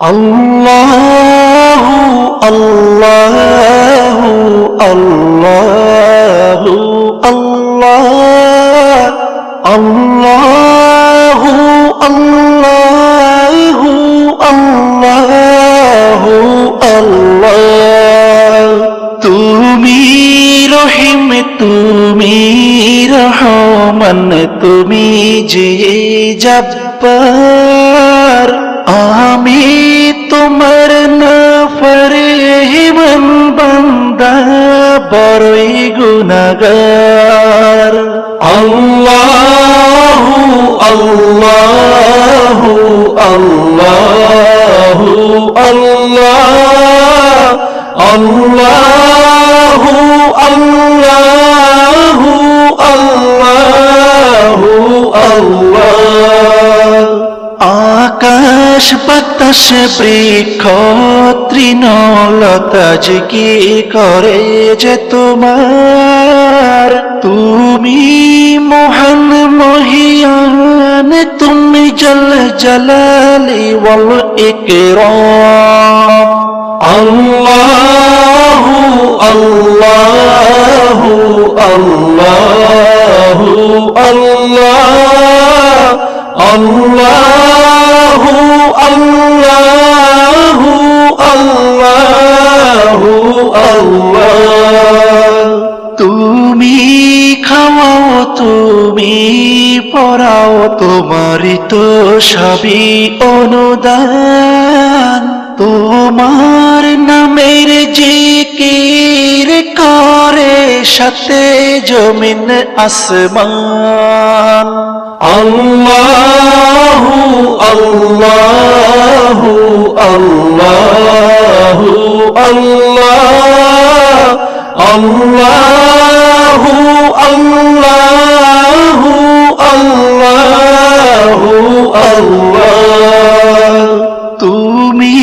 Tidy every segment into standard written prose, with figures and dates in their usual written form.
আল্লাহু আল্লাহু আল্লাহু আল্লাহ আল্লাহু আল্লাহু আল্লাহু আল্লাহ তুমি রহিম তুমি রহমান তুমি যে জব্বার আমি তোমার নাফরমান বান্দা বড়ই গুনাহগার আল্লাহু আল্লাহু আল্লাহু আল্লাহ আল্লাহু আল্লাহু আল্লাহু আল্লাহ আকাশ বাতাস বৃক্ষ তৃণলতা কি করে যে তোমার তুমি মহান মহিয়ান তুমি জল জলালি ওয়াল ইকরাম আল্লাহু আল্লাহু আল্লাহু আল্লাহ আল্লাহু আল্লাহু আল্লাহু আল্লাহ তুমি খাওয়াও তুমি পড়াও তোমারই তো সবই অনুদান তোমার নামের জিকির করে সাথে জমিন আসমান আল্লাহু আল্লাহু আল্লাহু আল্লাহ আল্লাহু আল্লাহু আল্লাহু আল্লাহ তুমি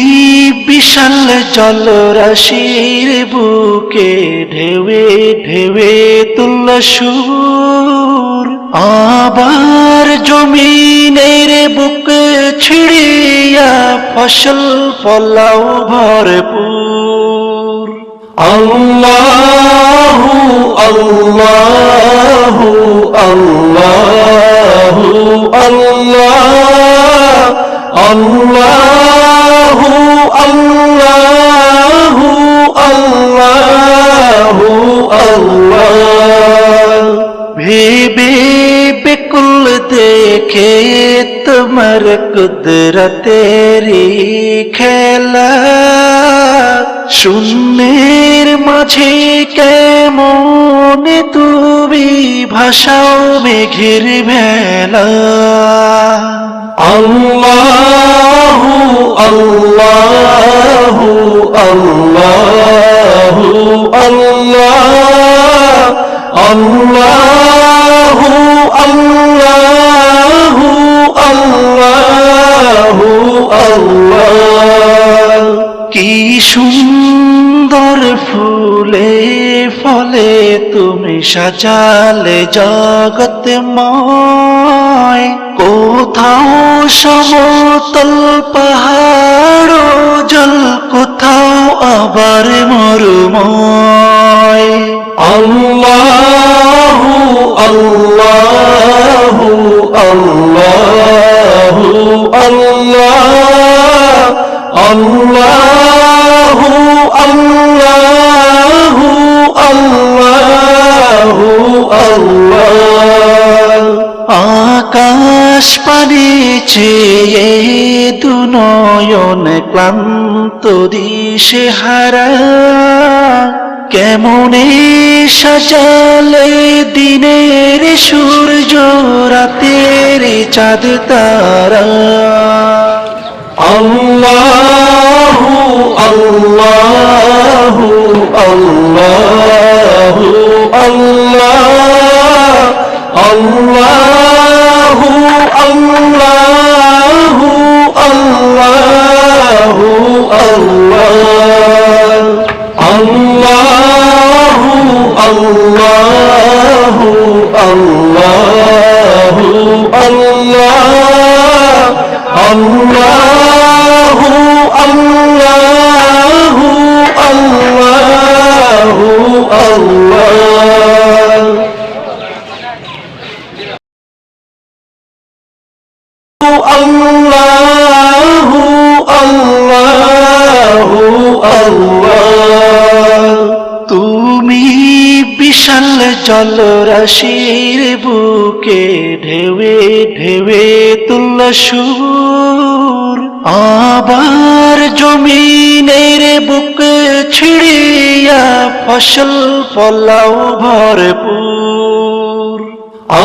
বিশাল জলরাশির বুকে ঢেউে ঢেউে তুলল সুর আবার জমিনের বুক ছিড়িয়া ফসল ফলাও ভরপুর আল্লাহু আল্লাহু আল্লাহু আল্লাহ আল্লাহু আল্লাহু আল্লাহু আল্লাহ ভেবে বেকুল দেখে তোমার কুদরতেরি খেলা শূন্যের মাঝে কেমন তুমি ভাষাও মেঘের ভেলা আল্লাহু আল্লাহু আল্লাহু আল্লাহ আল্লাহু আল্লাহু আল্লাহু আল্লাহ কি সুন্দর ফুলে ফলে তুমি সাজালে জগৎময় কোথাও সমতল পাহাড় জল কোথাও আবার মরুময় আল্লাহু আল্লাহু আল্লাহু আল্লাহ আল্লাহু আল্লাহু আল্লাহু আল্লাহ আকাশ পানে চেয়ে দুনয়ন ক্লান্ত দিশে হারা কেমনে সাজালে দিনের সূর্য রাতের চাঁদ তারা আল্লাহু আল্লাহু আল্লাহু আল্লাহ আল্লাহু আল্লাহু আল্লাহু আল্লাহ আল্লাহু আল্লাহু আল্লাহু আল্লাহ আল্লাহু জলরাশির বুকে ঢেউে ঢেউে তুলল সুর, আবার জমিনের বুক ছিড়িয়া ফসল ফলাও ভরপুর।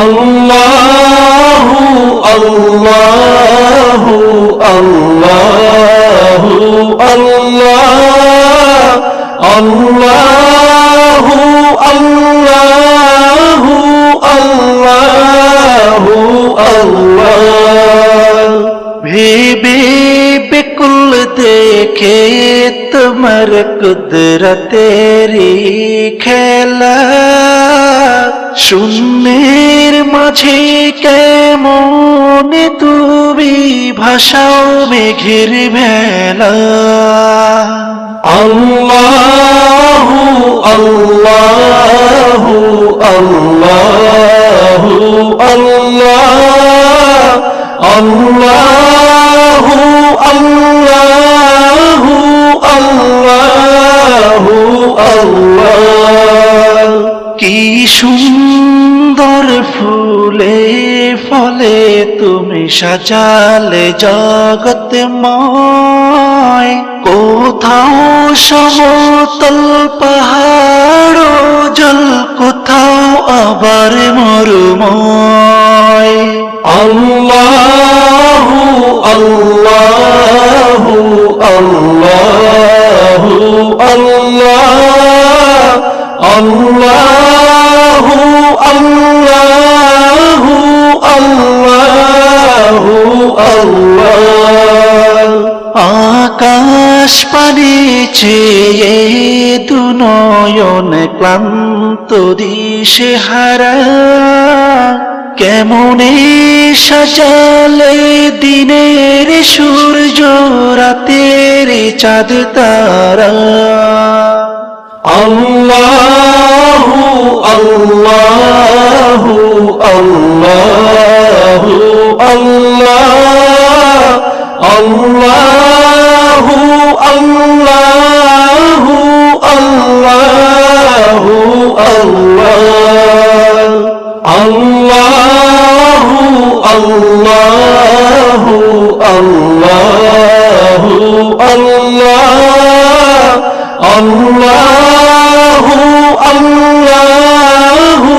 আল্লাহু আল্লাহু আল্লাহু আল্লাহ, আল্লাহু আল্লাহু আল্লাহু আল্লাহ। ভেবে বেকুল দেখে তোমার কুদরতেরি খেলা, শূন্যের মাঝে কেমন তুমি ভাষাও মেঘের ভেলা। আল্লাহু আল্লাহু আল্লাহু আল্লাহ, আল্লাহু আল্লাহু আল্লাহু আল্লাহ। কি সুন্দর ফুলে ফলে তুমি সাজালে জগৎময়, কোথাও সমতল পাহাড় জল, কোথাও আবার মরুময়। আল্লাহু আল্লাহু আল্লাহু আল্লাহ, আল্লাহু আল্লাহু আল্লাহু আল্লাহ। আকাশ পানে চেয়ে দুনয়ন ক্লান্ত দিশেহারা, কেমনে সাজালে দিনের সূর্য রাতের চাঁদ তারা। আল্লাহু আল্লাহু আল্লাহু আল্লাহ, আল্লাহু আল্লাহু আল্লাহু আল্লাহ। আল্লাহু আল্লাহু আল্লাহু আল্লাহ, আল্লাহু আল্লাহু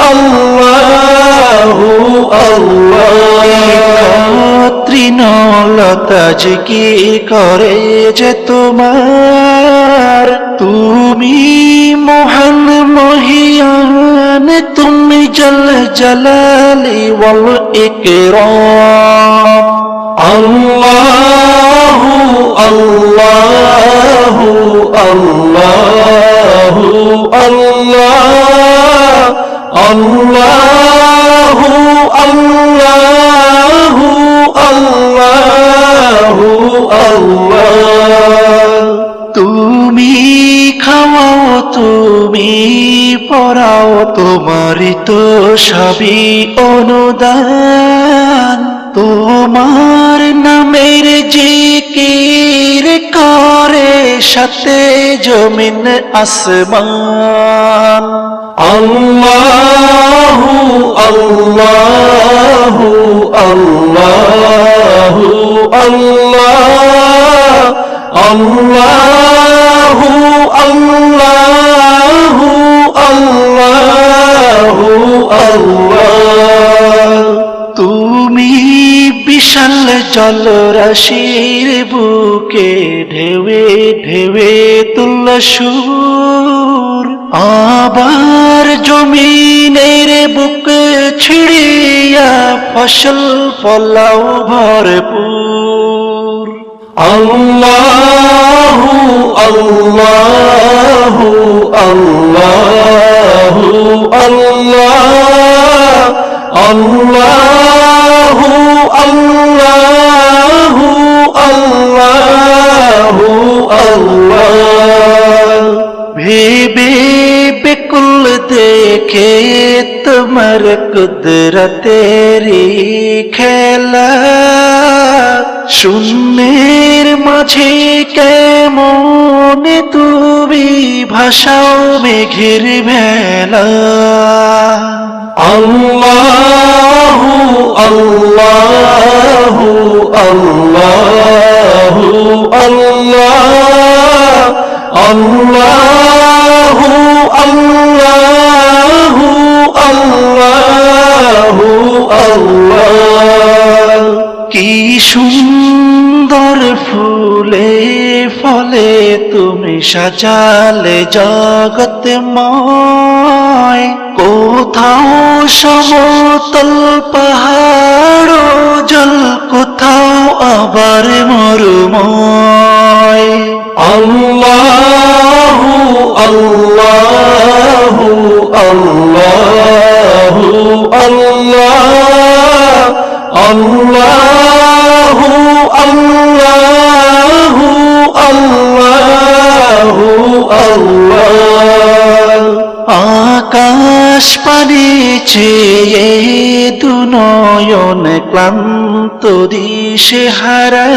আল্লাহু আল্লাহ। তৃণলতা কি করে যে তোমার, তুমি মহান মহিয়ান, তুমি জল জলালি ওয়াল ইকরাম। আল্লাহু আল্লাহু আল্লাহু আল্লাহ, আল্লাহু আল্লাহু আল্লাহু আল্লাহ। তুমি খাওয়াও তুমি পড়াও, তোমারই তো সবই অনুদান, তোমার নামের জিকির করে সাথে জমিন আসমান। আল্লাহু আল্লাহু আল্লাহু আল্লাহ, আল্লাহু আল্লাহু আল্লাহু আল্লাহ। তুমি বিশাল জলরাশির বুকে ঢেউে ঢেউে তুলল সুর, আবার জমিনের বুক ছিড়িয়া ফসল ফলাও ভরপুর। আল্লাহু আল্লাহু আল্লাহু আল্লাহ, আল্লাহু আল্লাহু আল্লাহু আল্লাহ। ভেবে বেকুল দেখে তোমার কুদরতেরি খেলা, শূন্যের মাঝে কেমন তুমি ভাষাও মেঘের ভেলা। আল্লাহু আল্লাহু আল্লাহু আল্লাহ আল্লাহু আল্লাহু আল্লাহু আল্লাহ। কি সুন্দর ফুলে ফলে তুমি সাজালে জগৎময়, কোথাও সমতল পাহাড় জল, কোথাও আবার মরুময়। আল্লাহু আল্লাহু আল্লাহু আল্লাহ আল্লাহু আল্লাহু আল্লাহু আল্লাহ। আকাশ পানে চেয়ে দুনয়ন ক্লান্ত দিশে হারা,